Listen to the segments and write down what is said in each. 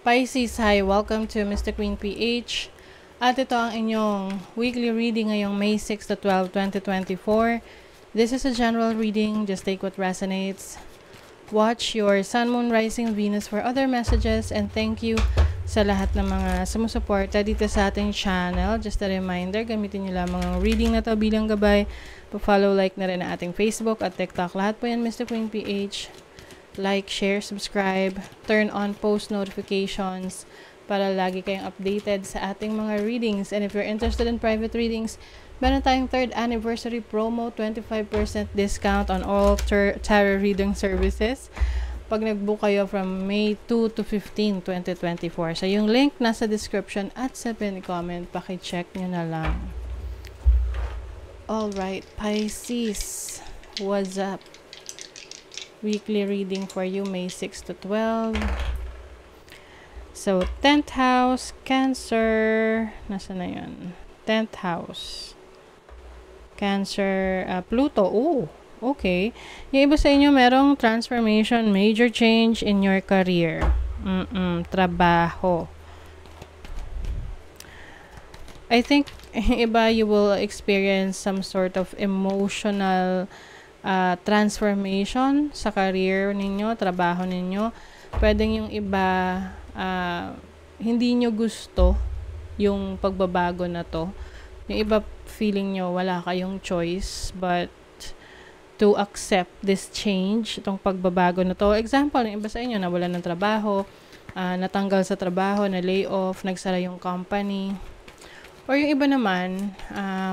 Pisces, hi! Welcome to Mr. Queen PH. At ito ang inyong weekly reading ngayong May 6 to 12, 2024. This is a general reading. Just take what resonates. Watch your Sun, Moon, Rising, Venus for other messages. And thank you sa lahat ng mga sumusuporta dito sa ating channel. Just a reminder, gamitin nyo lamang ang reading na to bilang gabay. Pa-follow, like na rin ang ating Facebook at TikTok. Lahat po yan, Mr. Queen PH. Like, share, subscribe, turn on post notifications para lagi kayong updated sa ating mga readings. And if you're interested in private readings, meron tayong 3rd anniversary promo, 25% discount on all tarot reading services. Pag nag-book kayo from May 2 to 15, 2024. So, yung link nasa description at sa pin comment, paki-check nyo na lang. Alright, Pisces, what's up? Weekly reading for you, May 6 to 12. So, 10th house, Cancer. Nasaan na yun? 10th house. Cancer, Pluto. Oh, okay. Yung iba sa inyo, merong transformation, major change in your career. Trabaho. I think, iba, you will experience some sort of emotional transformation sa career ninyo, trabaho ninyo. Pwedeng yung iba, hindi nyo gusto yung pagbabago na to. Yung iba, feeling nyo wala kayong choice but to accept this change, itong pagbabago na to. Example, yung iba sa inyo, nawalan ng trabaho, natanggal sa trabaho, na lay off, nagsara yung company. Or yung iba naman,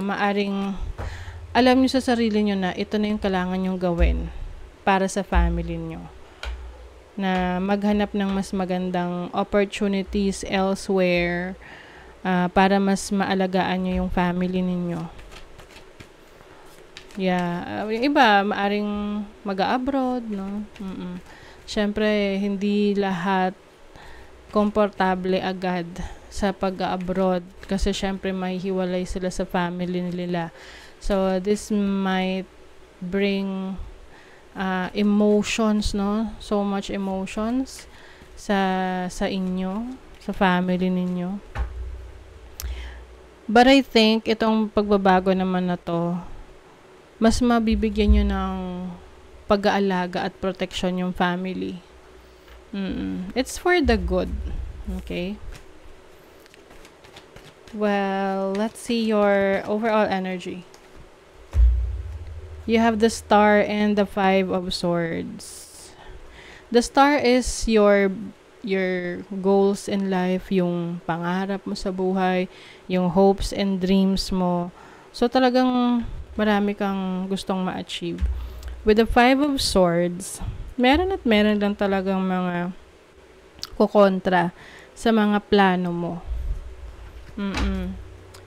maaring alam nyo sa sarili nyo na ito na yung kailangan nyong gawin para sa family nyo. Na maghanap ng mas magandang opportunities elsewhere para mas maalagaan nyo yung family ninyo. Yeah. Yung iba, maaring mag-abroad, no? Siyempre, hindi lahat komportable agad sa pag-abroad kasi siyempre mahihiwalay sila sa family nila. So, this might bring emotions, no? So much emotions sa inyo, sa family ninyo. But I think, itong pagbabago naman na to, mas mabibigyan nyo ng pag-aalaga at protection yung family. It's for the good. Okay? Well, let's see your overall energy. You have the Star and the 5 of Swords. The Star is your goals in life, yung pangarap mo sa buhay, yung hopes and dreams mo. So, talagang marami kang gustong ma-achieve. With the 5 of Swords, meron lang talagang mga kukontra sa mga plano mo.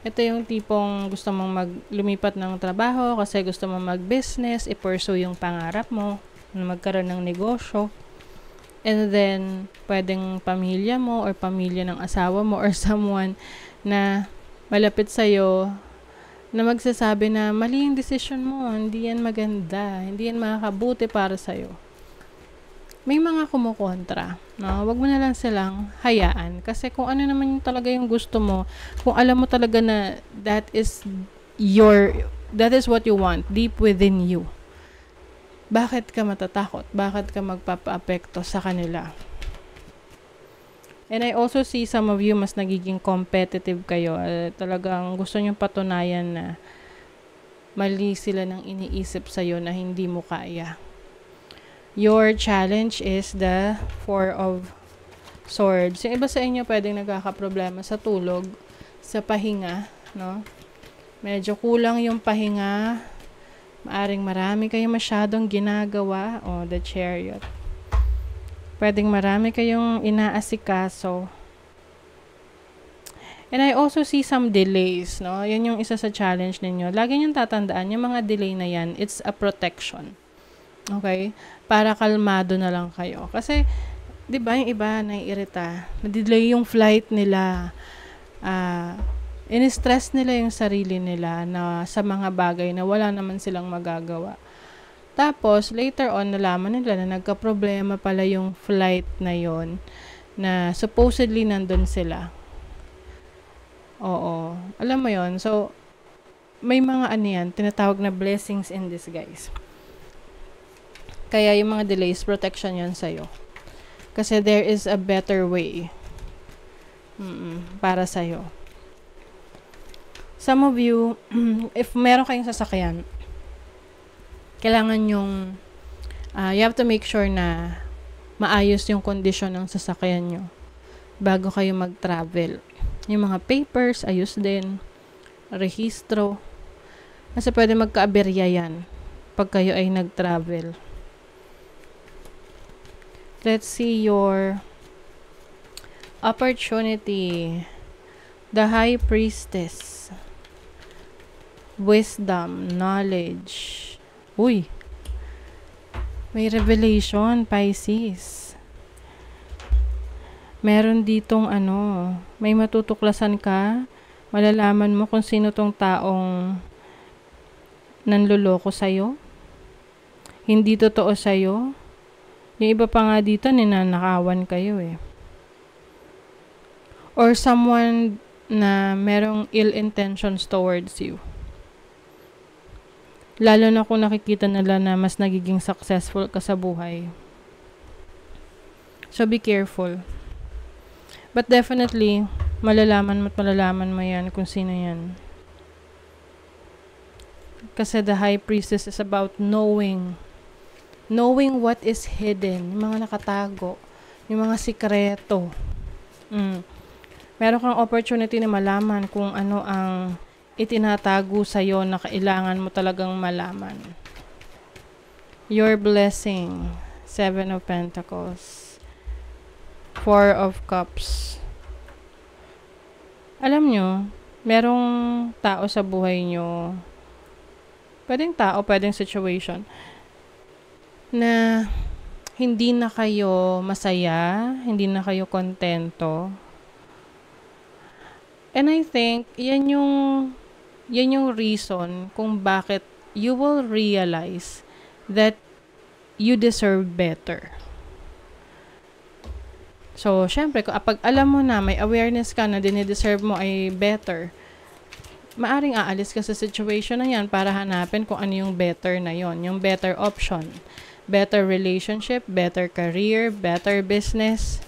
Ito yung tipong gusto mong lumipat ng trabaho kasi gusto mong mag-business, i-pursue yung pangarap mo, na magkaroon ng negosyo. And then, pwedeng pamilya mo or pamilya ng asawa mo or someone na malapit sa'yo na magsasabi na mali yung decision mo, hindi yan maganda, hindi yan makakabuti para sa'yo. May mga kumukontra, no? Wag mo na lang silang hayaan kasi kung ano naman talaga yung gusto mo, kung alam mo talaga na that is what you want deep within you. Bakit ka matatakot? Bakit ka magpapa-apekto sa kanila? And I also see some of you mas nagiging competitive kayo. Talagang gusto nyo patunayan na mali sila ng iniisip sa'yo na hindi mo kaya. Your challenge is the 4 of Swords. Yung iba sa inyo pwedeng nagkakaproblema sa tulog, sa pahinga, no? Medyo kulang yung pahinga. Maaring marami kayong masyadong ginagawa. The Chariot. Pwedeng marami kayong inaasikaso. And I also see some delays, no? Yan yung isa sa challenge ninyo. Lagi niyong tatandaan, yung mga delay na yan, it's a protection. Okay? Para kalmado na lang kayo. Kasi, di ba, yung iba naiirita. Na-delay yung flight nila. In-stress nila yung sarili nila na sa mga bagay na wala naman silang magagawa. Tapos, later on, nalaman nila na nagka-problema pala yung flight na yon na supposedly nandun sila. Oo. Alam mo yon. So, may mga ano yan, tinatawag na blessings in disguise. Kaya yung mga delays, protection yan sa'yo. Kasi there is a better way para sa'yo. Some of you, if meron kayong sasakyan, kailangan yung, you have to make sure na maayos yung kondisyon ng sasakyan nyo bago kayo mag-travel. Yung mga papers, ayos din. Rehistro. Kasi pwede magka-aberya yan pag kayo ay nag-travel. Let's see your opportunity. The High Priestess. Wisdom, knowledge. Uy! May revelation, Pisces. Meron ditong may matutuklasan ka. Malalaman mo kung sino tong taong nanloloko sa'yo. Hindi totoo sa'yo. Yung iba pa nga dito, ninanakawan kayo eh. Or someone na merong ill intentions towards you. Lalo na kung nakikita nila na mas nagiging successful ka sa buhay. So be careful. But definitely, malalaman mo yan kung sino yan. Kasi the High Priestess is about knowing what is hidden, yung mga nakatago, yung mga sikreto. Meron kang opportunity na malaman kung ano ang itinatago sa'yo na kailangan mo talagang malaman. Your blessing, 7 of Pentacles, 4 of Cups. Alam nyo, merong tao sa buhay nyo, pwedeng tao, pwedeng situation, na hindi na kayo masaya, hindi na kayo kontento. And I think, yan yung reason kung bakit you will realize that you deserve better. So, syempre, kapag alam mo na, may awareness ka na dinideserve mo ay better, maaring aalis ka sa situation na yan para hanapin kung ano yung better na yon, yung better option. Better relationship, better career, better business.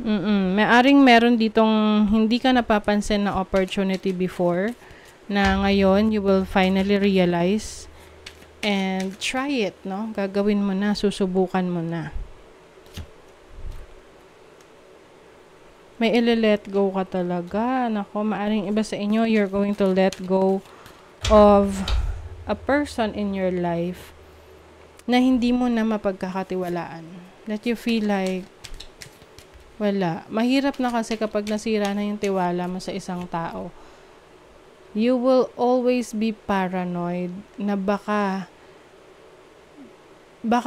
Maaring meron ditong hindi ka napapansin na opportunity before na ngayon you will finally realize and try it, no? Gagawin mo na, susubukan mo na. May ile-let go ka talaga. Nako, maaring iba sa inyo, you're going to let go of a person in your life na hindi mo na mapagkakatiwalaan. That you feel like wala. Mahirap na kasi kapag nasira na yung tiwala mo sa isang tao. You will always be paranoid na baka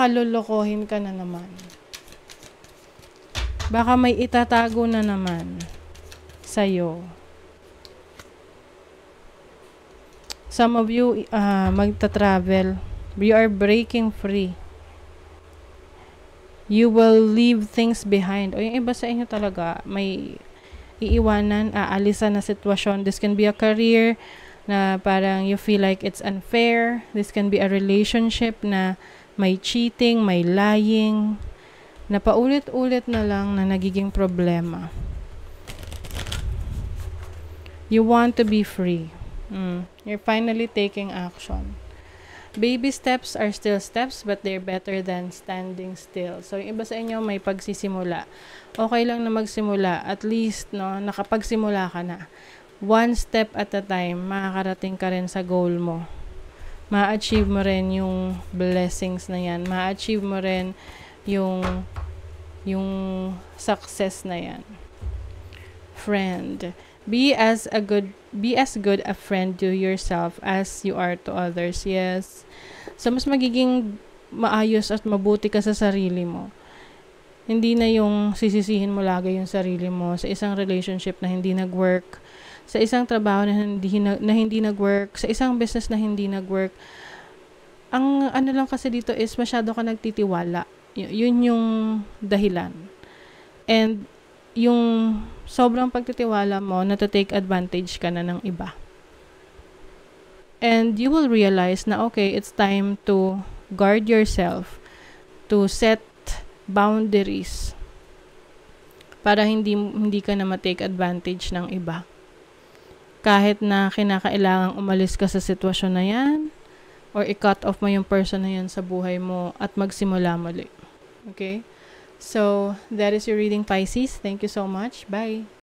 lolokohin ka na naman. Baka may itatago na naman sa'yo. Some of you magta-travel. You are breaking free. You will leave things behind. O yung iba sa inyo talaga, may iiwanan, aalisan na sitwasyon. This can be a career na parang you feel like it's unfair. This can be a relationship na may cheating, may lying, na paulit-ulit na lang na nagiging problema. You want to be free. You're finally taking action. Baby steps are still steps, but they're better than standing still. So, yung iba sa inyo may pagsisimula. Okay lang na magsimula. At least, no, nakapagsimula ka na. One step at a time, makakarating ka rin sa goal mo. Ma-achieve mo rin yung blessings na yan. Ma-achieve mo rin yung success na yan. Friend, be as good a friend to yourself as you are to others. Yes. So, mas magiging maayos at mabuti ka sa sarili mo. Hindi na yung sisisihin mo lagi yung sarili mo sa isang relationship na hindi nag-work, sa isang trabaho na hindi nag-work, sa isang business na hindi nag-work. Ang ano lang kasi dito is masyado ka nagtitiwala. Yun yung dahilan. And yung sobrang pagtitiwala mo, na-take advantage ka na ng iba. And you will realize na okay, it's time to guard yourself, to set boundaries para hindi ka na ma-take advantage ng iba. Kahit na kinakailangang umalis ka sa sitwasyon na yan, or i-cut off mo yung person na yan sa buhay mo at magsimula muli. Okay? So, that is your reading, Pisces. Thank you so much. Bye!